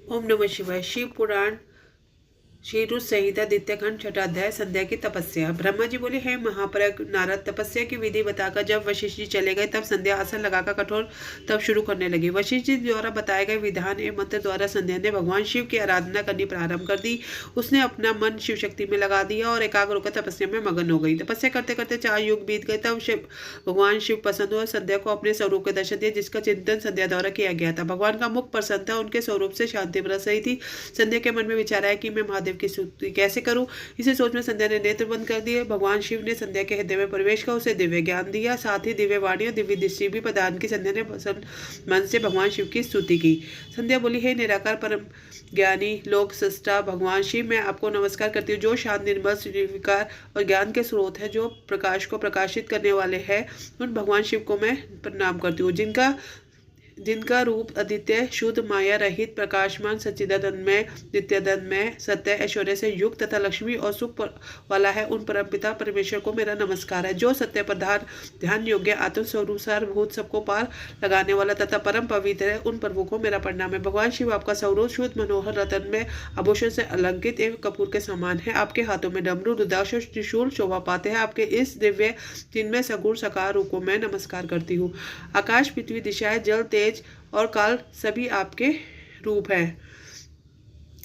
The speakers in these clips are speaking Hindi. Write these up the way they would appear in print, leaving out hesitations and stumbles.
ओम नमः शिवाय। शिव पुराण शीरु संहिता द्वितीय खंड छठा अध्याय संध्या की तपस्या। ब्रह्मा जी बोले, हे महाप्रज्ञ नारद, तपस्या की विधि बताकर जब वशिष्ठ जी चले गए तब संध्या आसन लगाकर कठोर तप शुरू करने लगी। वशिष्ठ जी द्वारा बताए गए विधान एवं मंत्र द्वारा संध्या ने भगवान शिव की आराधना करनी प्रारंभ कर दी। उसने अपना मन शिव शक्ति में लगा दिया और एकाग्र होकर तपस्या में मगन हो गई। तपस्या करते करते 4 युग बीत गए। तब भगवान शिव प्रसन्न हुए, संध्या को अपने स्वरूप के दर्शन दिए जिसका चिंतन संध्या द्वारा किया गया था। भगवान का मुख प्रसन्न था, उनके स्वरूप से शांति बरस रही थी। संध्या के मन में विचार आया कि मैं महादेव की स्तुति कैसे करूं। इसे सोच में संध्या ने नेत्र बंद कर दिए। भगवान शिव ने संध्या के हृदय में प्रवेश कर उसे दिव्य ज्ञान दिया, साथ ही दिव्य वाणी और दिव्य दृष्टि भी प्रदान की। संध्या ने मन से भगवान शिव की स्तुति की। संध्या बोली, हे निराकार परम ज्ञानी लोक सृष्टा भगवान शिव, मैं आपको नमस्कार करती हूँ जो शांत निर्मल स्वीकार और ज्ञान के स्रोत है, जो प्रकाश को प्रकाशित करने वाले हैं। उन भगवान शिव को मैं प्रणाम करती हूँ जिनका रूप आदित्य शुद्ध माया रहित प्रकाशमान सच्चिदानंदमय नित्यानंदमय सत्य ऐश्वर्य से युक्त तथा लक्ष्मी और सुख वाला है। उन परमपिता परमेश्वर को मेरा नमस्कार है जो सत्य प्रधान ध्यान योग्य आत्म स्वरूप सारभूत सबको पार लगाने वाला तथा परम पवित्र है। उन प्रभु को मेरा प्रणाम है। भगवान शिव आपका स्वरूप शुद्ध मनोहर रतन में आभूषण से अलंकृत एवं कपूर के समान है। आपके हाथों में डमरू रुद्राक्ष और त्रिशूल शोभा पाते हैं। आपके इस दिव्य जिनमें सगुण साकार रूप को मैं नमस्कार करती हूँ। आकाश पृथ्वी दिशाएं जल तेज और काल सभी आपके रूप हैं।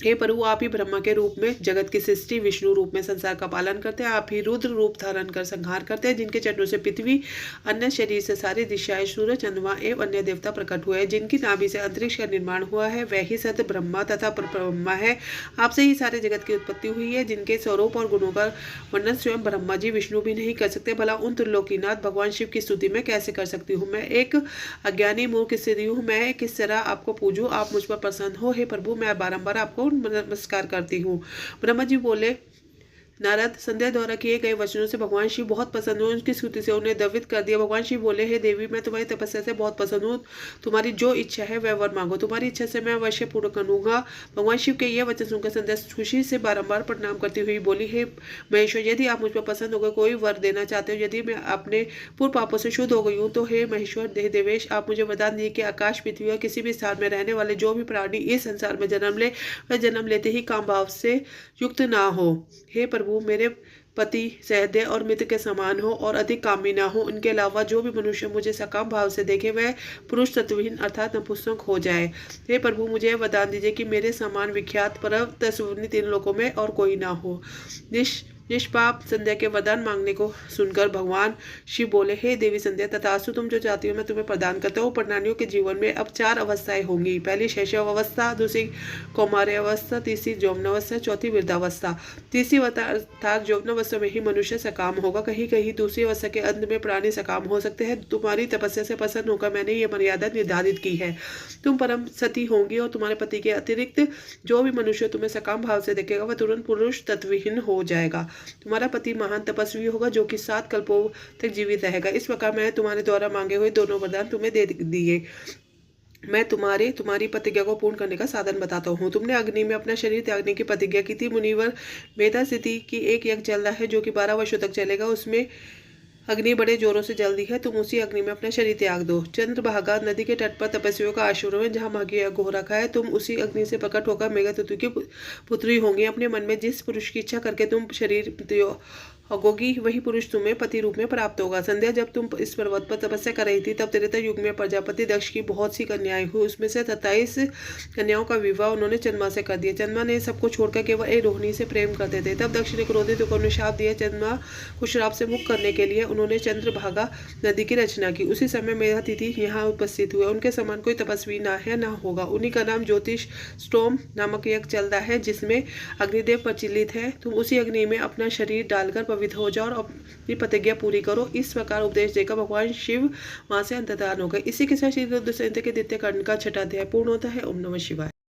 हे प्रभु, आप ही ब्रह्मा के रूप में जगत की सृष्टि, विष्णु रूप में संसार का पालन करते हैं। आप ही रुद्र रूप धारण कर संहार करते हैं, जिनके चरणों से पृथ्वी, अन्य शरीर से सारी दिशाएं, सूर्य, चंद्रमा एवं अन्य देवता प्रकट हुए हैं। जिनकी नाभि से अंतरिक्ष का निर्माण हुआ है, वही सत्य ब्रह्मा तथा परब्रह्मा है। आपसे ही सारे जगत की उत्पत्ति हुई है, जिनके स्वरूप और गुणों का वर्णन स्वयं ब्रह्मा जी विष्णु भी नहीं कर सकते। भला उन त्रिलोकीनाथ भगवान शिव की स्तुति मैं कैसे कर सकती हूँ। मैं एक अज्ञानी मूर्ख स्त्री हूँ, मैं किस तरह आपको पूजूं। आप मुझ पर प्रसन्न हो। हे प्रभु, मैं बारंबार आपको नमस्कार करती हूँ। ब्रह्मा जी बोले, नारद, संध्या द्वारा किए गए वचनों से भगवान शिव बहुत प्रसन्न हुए। उनकी स्तुति से उन्हें द्रवित कर दिया। भगवान शिव बोले, हे देवी, मैं तुम्हारी तपस्या से बहुत प्रसन्न हूँ। तुम्हारी जो इच्छा है वह वर मांगो, तुम्हारी इच्छा से मैं अवश्य पूर्ण करूंगा। भगवान शिव के यह वचन सुनकर संध्या खुशी से बारंबार प्रणाम करती हुई बोली, हे महेश्वर, यदि आप मुझ पर प्रसन्न होकर कोई वर देना चाहते हो, यदि मैं अपने पूर्व पापों से शुद्ध हो गई हूँ, तो हे महेश्वर देवेश, आप मुझे वरदान दिए कि आकाश पृथ्वी और किसी भी स्थान में रहने वाले जो भी प्राणी इस संसार में जन्म ले, वह जन्म लेते ही काम भाव से युक्त ना हो। हे प्रभु, मेरे पति सहदय और मित्र के समान हो और अधिक कामी ना हो। उनके अलावा जो भी मनुष्य मुझे सकाम भाव से देखे वह पुरुष तत्वहीन अर्थात नपुंसक हो जाए। हे प्रभु, मुझे वरदान दीजिए कि मेरे समान विख्यात परम तस्वीर 3 लोकों में और कोई ना हो। निष्पाप संध्या के वरदान मांगने को सुनकर भगवान शिव बोले, हे देवी संध्या, तथास्तु, तुम जो चाहती हो मैं तुम्हें प्रदान करता हूँ। प्रणानियों के जीवन में अब 4 अवस्थाएं होंगी। पहली शैशव अवस्था, दूसरी कौमार्य अवस्था, तीसरी यौवनावस्था, चौथी वृद्धावस्था। तीसरी अर्थात यौवनावस्था में ही मनुष्य सकाम होगा। कहीं कहीं दूसरी अवस्था के अंत में प्राणी सकाम हो सकते हैं। तुम्हारी तपस्या से प्रसन्न होकर मैंने ये मर्यादा निर्धारित की है। तुम परम सती होंगी और तुम्हारे पति के अतिरिक्त जो भी मनुष्य तुम्हें सकाम भाव से देखेगा वह तुरंत पुरुष तत्वहीन हो जाएगा। तुम्हारा पति महान तपस्वी होगा जो कि 7 कल्पों तक जीवित रहेगा। इस प्रकार मैं तुम्हारे द्वारा मांगे हुए दोनों वरदान तुम्हें दे दिए। मैं तुम्हारी प्रतिज्ञा को पूर्ण करने का साधन बताता हूँ। तुमने अग्नि में अपना शरीर त्यागने की प्रतिज्ञा की थी। मुनिवर मेधा स्थिति की एक यज्ञ चल रहा है जो कि 12 वर्षों तक चलेगा। उसमें अग्नि बड़े जोरों से जल्दी है। तुम उसी अग्नि में अपना शरीर त्याग दो। चंद्रभागा नदी के तट पर तपस्वियों का आश्रम है जहाँ भाग्य यज्ञ हो रखा है। तुम उसी अग्नि से प्रकट होकर मेघातुतु की पुत्री होंगी। अपने मन में जिस पुरुष की इच्छा करके तुम शरीर होगी वही पुरुष तुम्हें पति रूप में प्राप्त होगा। संध्या, जब तुम इस पर्वत पर तपस्या कर रही थी तब त्रेता युग में प्रजापति दक्ष की बहुत सी कन्याएं हुई। उसमें से 27 कन्याओं का विवाह उन्होंने चंद्रमा से कर दिया। चंद्रमा ने सबको छोड़कर केवल एक रोहिणी से प्रेम करते थे। तब दक्ष ने क्रोधित होकर उन्हें शाप दिया। चंद्रमा को श्राप से मुक्त करने के लिए उन्होंने चंद्रभागा नदी की रचना की। उसी समय मेधातिथि यहाँ उपस्थित हुए। उनके समान कोई तपस्वी ना है ना होगा। उन्हीं का नाम ज्योतिष स्टोम नामक यज्ञ चलता है जिसमें अग्निदेव प्रचलित है। तुम उसी अग्नि में अपना शरीर डालकर हो जाओ और अपनी प्रतिज्ञा पूरी करो। इस प्रकार उपदेश देकर भगवान शिव वहां से अंतर्धान हो गए। इसी के साथ श्री रुद्र संहिता के द्वितीय खंड का 6वां अध्याय पूर्ण होता है। ओम नमः शिवाय।